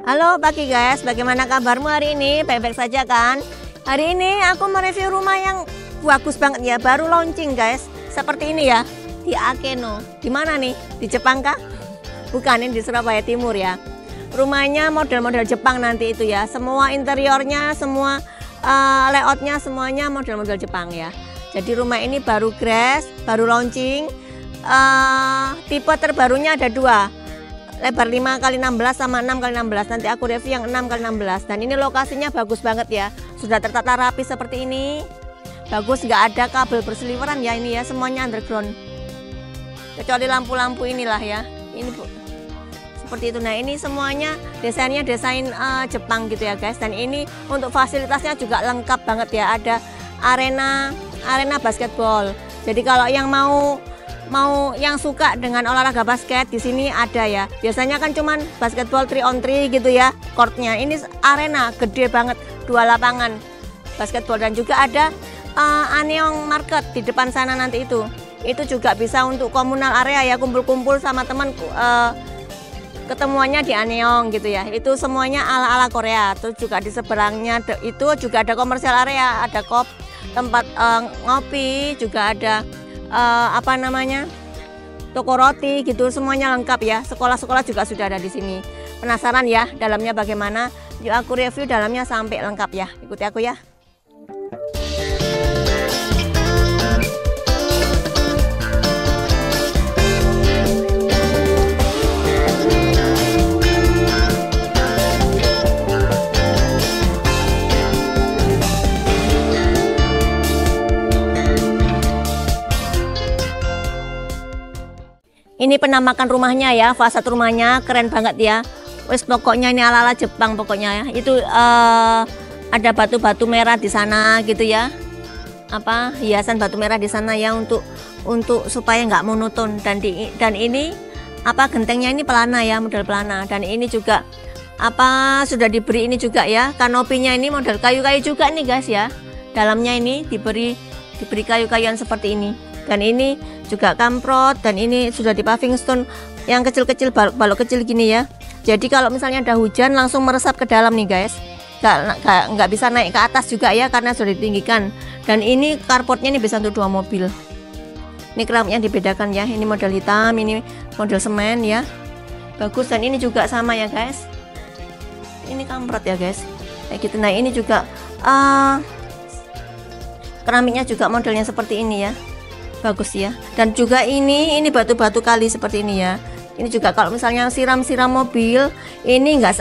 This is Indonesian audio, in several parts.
Halo pagi guys, bagaimana kabarmu hari ini? Baik-baik saja kan? Hari ini aku mereview rumah yang bagus banget ya, baru launching guys. Seperti ini ya, di Akeno. Di mana nih? Di Jepang kah? Bukan, ini di Surabaya Timur ya. Rumahnya model-model Jepang nanti itu ya. Semua interiornya, semua layoutnya semuanya model-model Jepang ya. Jadi rumah ini baru grass, baru launching. Tipe terbarunya ada dua, lebar 5x16 sama 6x16. Nanti aku review yang 6x16. Dan ini lokasinya bagus banget ya, sudah tertata rapi seperti ini. Bagus, nggak ada kabel berseliweran ya, ini ya semuanya underground, kecuali lampu-lampu inilah ya, ini bu, seperti itu. Nah ini semuanya desainnya desain Jepang gitu ya guys. Dan ini untuk fasilitasnya juga lengkap banget ya, ada arena basketball. Jadi kalau yang mau yang suka dengan olahraga basket, di sini ada ya. Biasanya kan cuman basketball 3-on-3 gitu ya courtnya. Ini arena gede banget, 2 lapangan basketball. Dan juga ada Aneong Market di depan sana nanti itu juga bisa untuk komunal area ya, kumpul-kumpul sama teman, ketemuannya di Aneong gitu ya. Itu semuanya ala-ala Korea. Terus juga di seberangnya itu juga ada komersial area, ada tempat ngopi, juga ada toko roti gitu, semuanya lengkap ya. Sekolah-sekolah juga sudah ada di sini. Penasaran ya dalamnya bagaimana? Yuk aku review dalamnya sampai lengkap ya. Ikuti aku ya. Ini penampakan rumahnya ya, fasad rumahnya keren banget ya. Wes pokoknya ini ala-ala Jepang pokoknya ya. Itu ada batu-batu merah di sana gitu ya. Hiasan batu merah di sana ya, untuk supaya nggak monoton. Dan ini gentengnya ini pelana ya, model pelana. Dan ini juga sudah diberi ini juga ya, kanopinya ini model kayu-kayu juga nih guys ya. Dalamnya ini diberi kayu-kayuan seperti ini. Dan ini juga kamprot, dan ini sudah di paving stone yang kecil-kecil, balok kecil gini ya. Jadi kalau misalnya ada hujan langsung meresap ke dalam nih guys, nggak bisa naik ke atas juga ya karena sudah ditinggikan. Dan ini carportnya ini bisa untuk 2 mobil. Ini keramiknya dibedakan ya, ini model hitam, ini model semen ya, bagus. Dan ini juga sama ya guys, ini kamprot ya guys, kayak gitu. Nah ini juga keramiknya juga modelnya seperti ini ya, bagus ya. Dan juga ini batu-batu kali seperti ini ya. Ini juga kalau misalnya siram mobil, ini enggak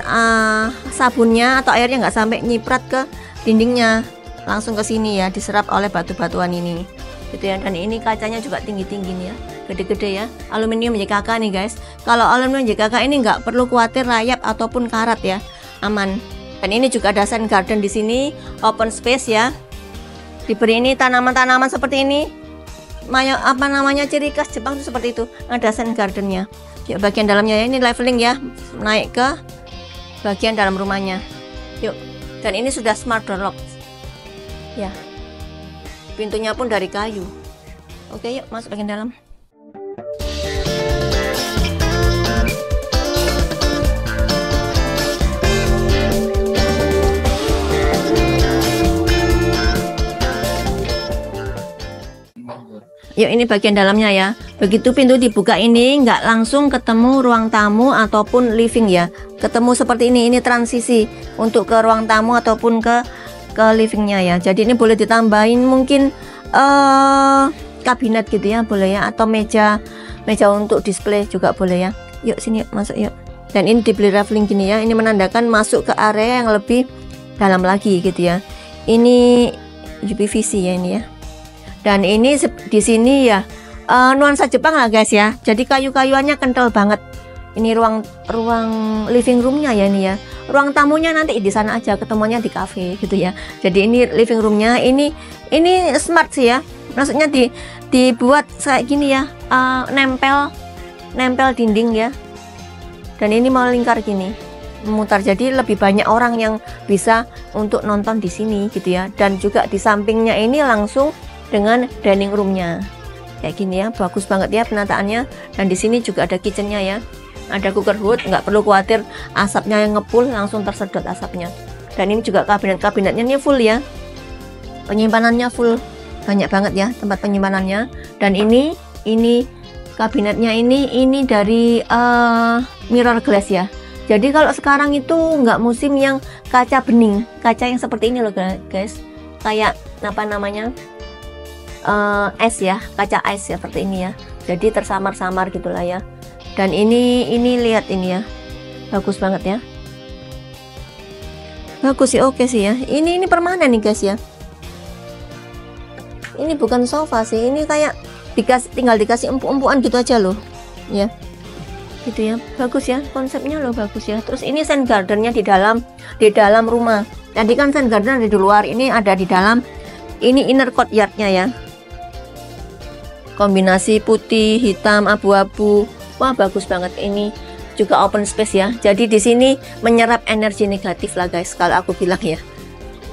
sabunnya atau airnya nggak sampai nyiprat ke dindingnya, langsung ke sini ya, diserap oleh batu-batuan ini gitu ya. Dan ini kacanya juga tinggi-tinggi nih ya, gede-gede ya, aluminium JKK nih guys. Kalau aluminium JKK ini nggak perlu khawatir rayap ataupun karat ya, aman. Dan ini juga ada sun garden di sini, open space ya. Diberi ini tanaman-tanaman seperti ini. Ciri khas Jepang itu seperti itu, ada sun gardennya. Yuk bagian dalamnya ya, ini leveling ya, naik ke bagian dalam rumahnya. Yuk, dan ini sudah smart door lock ya, pintunya pun dari kayu. Oke yuk masuk bagian dalam. Yuk ini bagian dalamnya ya. Begitu pintu dibuka ini nggak langsung ketemu ruang tamu ataupun living ya. Ketemu seperti ini transisi untuk ke ruang tamu ataupun ke livingnya ya. Jadi ini boleh ditambahin mungkin kabinet gitu ya, boleh ya, atau meja untuk display juga boleh ya. Yuk sini yuk, masuk yuk. Dan ini dibeli raveling gini ya. Ini menandakan masuk ke area yang lebih dalam lagi gitu ya. Ini UPVC ya ini ya. Dan ini di sini ya nuansa Jepang lah guys ya. Jadi kayu-kayuannya kental banget. Ini ruang living roomnya ya ini ya. Ruang tamunya nanti di sana aja, ketemuannya di cafe gitu ya. Jadi ini living roomnya ini smart sih ya. Maksudnya dibuat kayak gini ya, nempel dinding ya. Dan ini mau lingkar gini, memutar. Jadi lebih banyak orang yang bisa untuk nonton di sini gitu ya. Dan juga di sampingnya ini langsung dengan dining roomnya kayak gini ya, bagus banget ya penataannya. Dan di sini juga ada kitchennya ya. ada cooker hood, nggak perlu khawatir asapnya yang ngepul, langsung tersedot asapnya. Dan ini juga kabinetnya ini full ya, penyimpanannya full, banyak banget ya tempat penyimpanannya. Dan ini kabinetnya ini dari mirror glass ya. Jadi kalau sekarang itu nggak musim yang kaca bening, kaca yang seperti ini loh guys, kayak apa namanya, es ya, kaca es ya, seperti ini ya. Jadi tersamar-samar gitulah ya. Dan ini lihat ini ya, bagus banget ya, bagus sih, oke sih ya. Ini permanen nih guys ya. Ini bukan sofa sih, ini kayak tinggal dikasih empuk-empukan gitu aja loh ya, gitu ya. Bagus ya, konsepnya loh bagus ya. Terus ini sand gardennya di dalam rumah. Tadi kan sand garden ada di luar, ini ada di dalam. Ini inner courtyardnya ya, kombinasi putih, hitam, abu-abu. Wah bagus banget. Ini juga open space ya. Jadi di sini menyerap energi negatif lah guys, kalau aku bilang ya.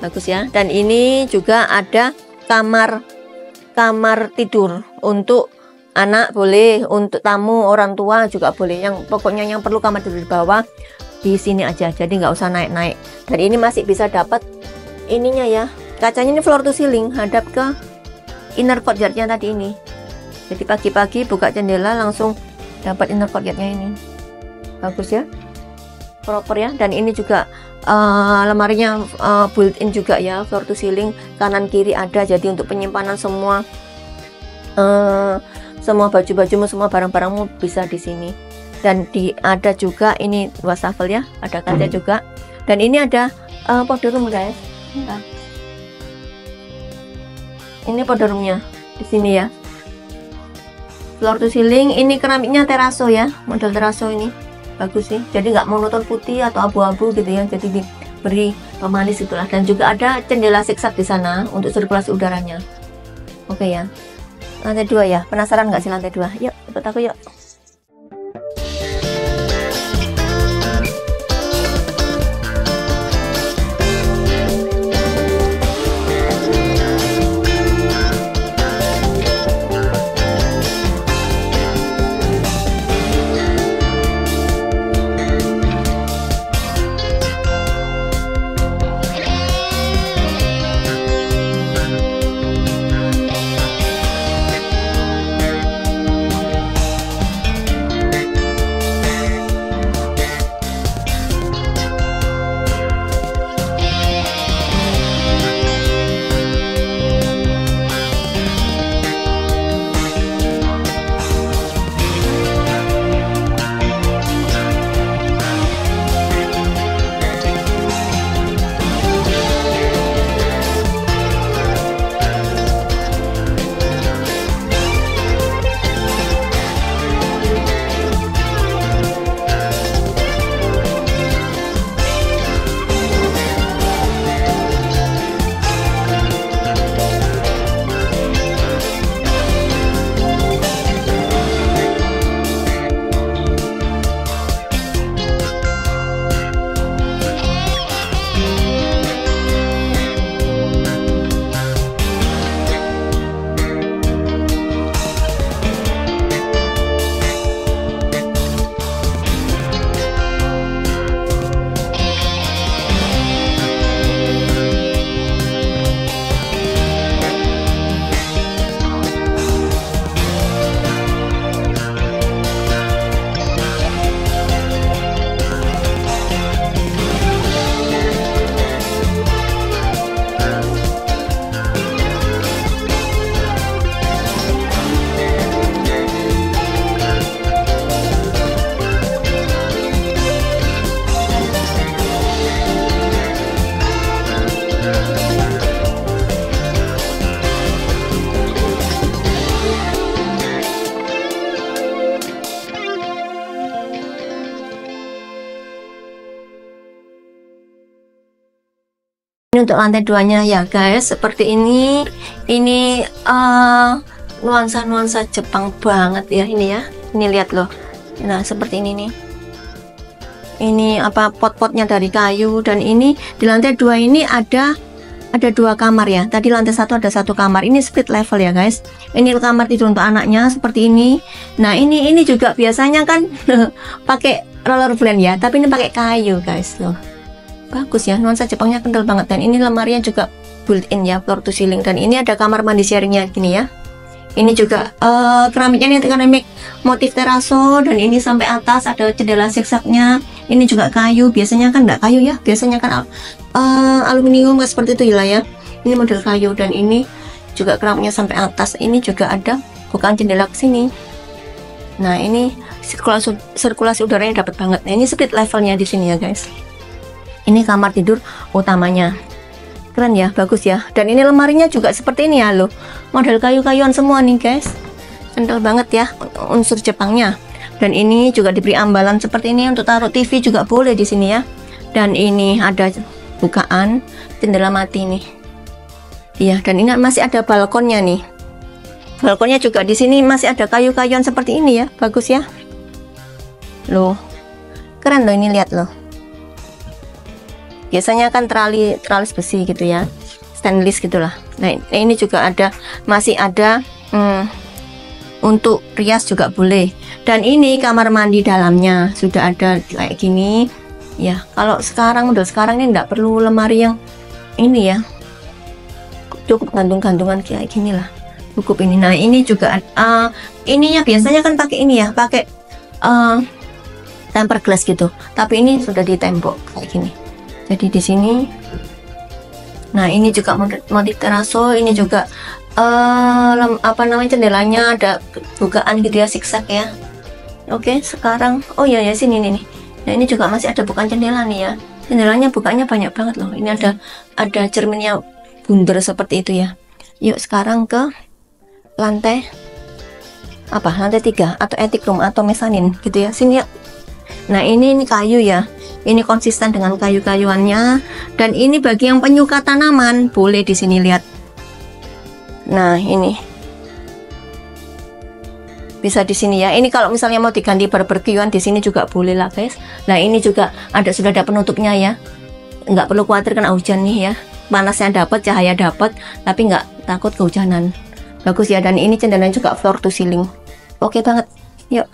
Bagus ya. Dan ini juga ada kamar tidur untuk anak boleh, untuk tamu orang tua juga boleh. Yang pokoknya yang perlu kamar tidur di bawah di sini aja. Jadi nggak usah naik-naik. Dan ini masih bisa dapat ininya ya. Kacanya ini floor to ceiling, hadap ke inner courtyardnya tadi ini. Jadi pagi-pagi buka jendela langsung dapat inner courtyardnya ini. Bagus ya, proper ya. Dan ini juga lemarinya built-in juga ya, floor to ceiling, kanan kiri ada. Jadi untuk penyimpanan semua baju-bajumu, semua barang-barangmu bisa di sini. Dan ada juga ini wastafel ya, ada kaca juga. Dan ini ada powder room guys. Nah, ini powder roomnya di sini ya. Floor to ceiling, ini keramiknya teraso ya, model teraso ini bagus sih. Jadi nggak monoton putih atau abu-abu gitu ya. Jadi diberi pemanis itulah. Dan juga ada jendela zigzag di sana untuk sirkulasi udaranya. Oke ya. Lantai 2 ya. Penasaran nggak sih lantai 2? Yuk, ikut aku yuk. Ini untuk lantai 2-nya ya guys, seperti ini. Ini nuansa Jepang banget ya ini ya. Ini lihat loh. Nah, seperti ini nih. Ini apa, pot-potnya dari kayu. Dan ini di lantai 2 ini ada ada 2 kamar ya. Tadi lantai 1 ada 1 kamar. Ini split level ya guys. Ini kamar tidur untuk anaknya seperti ini. Nah ini juga biasanya kan pakai roller blend ya, tapi ini pakai kayu guys loh. Bagus ya, nuansa Jepangnya kental banget. Dan ini lemarinya juga built-in ya, floor to ceiling. Dan ini ada kamar mandi sharingnya gini ya. Ini juga keramiknya ini keramik motif teraso, dan ini sampai atas ada jendela zigzagnya. Ini juga kayu, biasanya kan enggak kayu ya, biasanya kan aluminium seperti itu lah ya. Ini model kayu, dan ini juga keramiknya sampai atas. Ini juga ada bukaan jendela ke sini. Nah ini sirkulasi udaranya dapat banget. Nah ini split levelnya di sini ya guys. Ini kamar tidur utamanya. Keren ya, bagus ya. Dan ini lemarinya juga seperti ini ya loh, model kayu-kayuan semua nih guys, kental banget ya unsur Jepangnya. Dan ini juga diberi ambalan seperti ini untuk taruh TV juga boleh di sini ya. Dan ini ada bukaan jendela mati nih. Iya, dan ini masih ada balkonnya nih. Balkonnya juga di sini masih ada kayu-kayuan seperti ini ya, bagus ya. Loh, keren loh ini, lihat loh. Biasanya kan teralis besi gitu ya, stainless gitulah. Nah ini juga ada, masih ada untuk rias juga boleh. Dan ini kamar mandi dalamnya sudah ada kayak gini ya. Kalau sekarang model sekarang ini enggak perlu lemari yang ini ya, cukup gantung-gantungan kayak gini lah, cukup ini. Nah ini juga ininya biasanya kan pakai ini ya, pakai tempered glass gitu, tapi ini sudah di tembok kayak gini. Jadi di sini, nah ini juga motif teraso, ini juga apa namanya, jendelanya ada bukaan gitu ya, zigzag ya. Oke, sekarang oh ya sini nih. Nah ini juga masih ada bukaan jendela nih ya. Jendelanya bukanya banyak banget loh. Ini ada cerminnya bundar seperti itu ya. Yuk sekarang ke lantai apa? Lantai 3 atau attic room atau mezanin gitu ya. Sini ya. Nah ini kayu ya. Ini konsisten dengan kayu-kayuannya. Dan ini bagi yang penyuka tanaman boleh di sini lihat. Nah ini bisa di sini ya. Ini kalau misalnya mau diganti barbekyuan di sini juga boleh lah guys. Nah ini juga sudah ada penutupnya ya. Nggak perlu khawatir kena hujan nih ya. Panasnya dapat, cahaya dapat, tapi nggak takut kehujanan. Bagus ya. Dan ini jendelanya juga floor to ceiling. Oke banget. Yuk.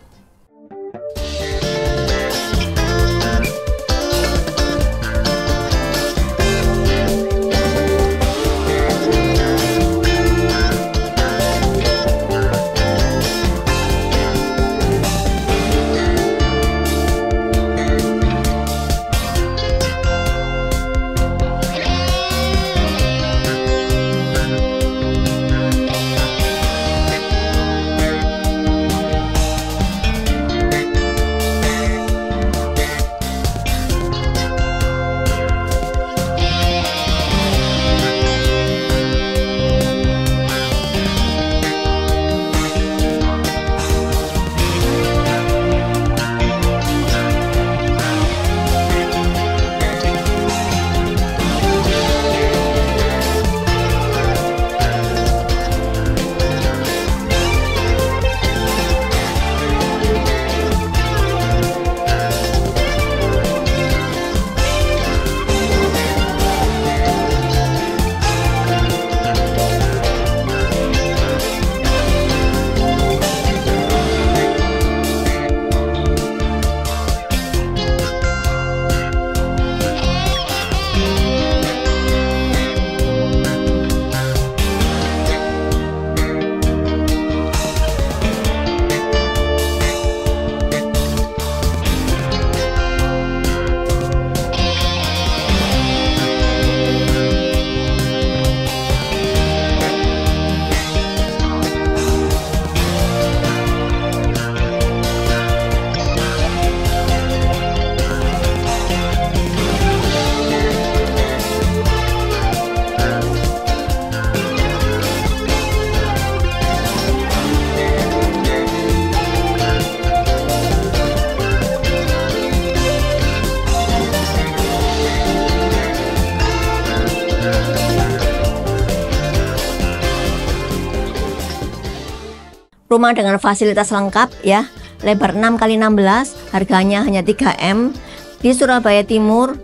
Rumah dengan fasilitas lengkap ya, lebar 6 x 16, harganya hanya 3 M di Surabaya Timur.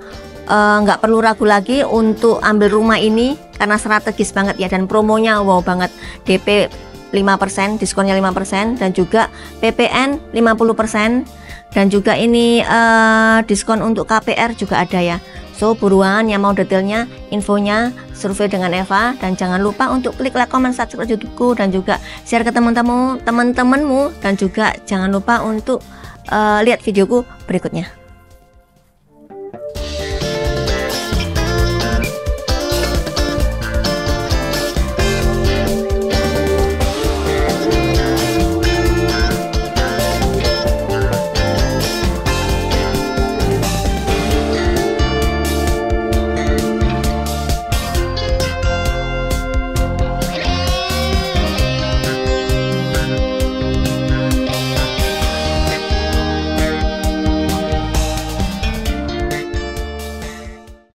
nggak perlu ragu lagi untuk ambil rumah ini karena strategis banget ya, dan promonya wow banget. DP 5%, diskonnya 5%, dan juga PPN 50%, dan juga ini diskon untuk KPR juga ada ya. So buruan yang mau detailnya, infonya, survei dengan Eva, dan jangan lupa untuk klik like, comment, subscribe YouTubeku, dan juga share ke teman-temanmu, dan juga jangan lupa untuk lihat videoku berikutnya.